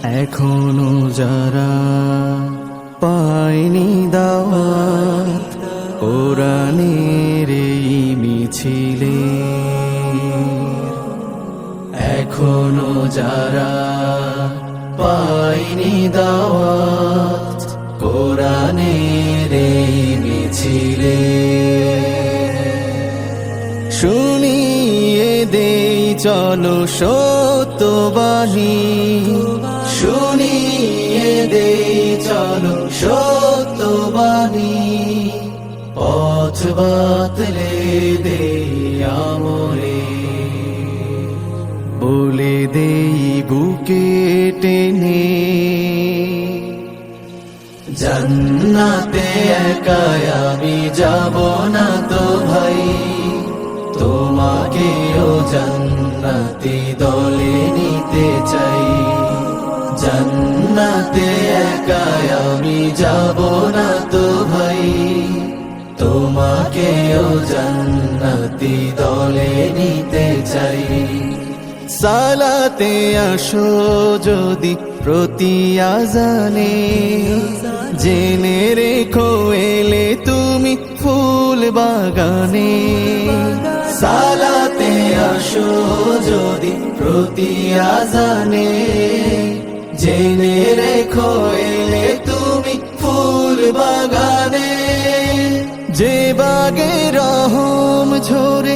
এখনো যারা পায়নি দাওয়াত কোরআনের এই মিছিলে, এখনো যারা পায়নি দাওয়াত কোরআনের এই মিছিলে, শুনিয়ে দেই চলো সত্যবাণী, শুনিয়ে দেই চলো সত্যবাণী, পথ বাতলে দেই আমলে, বলে দেই বুকে টেনে, জান্নাতে একাই আমি যাব না তো ভাই, তোমাকেও জান্নাতি দলে নিতে চাই, জান্নাতে একাই আমি যাব না তো ভাই, তোমাকেও জান্নাতি দলে নিতে চাই। সালাতে আসো যদি প্রতি আজানে, জেনে রেখো এলে তুমি ফুল বাগানে, সালাতে আসো যদি প্রতি আজানে, জেনে রেখো এলে তুমি ফুল বাগানে, যে বাগে রহম ঝরে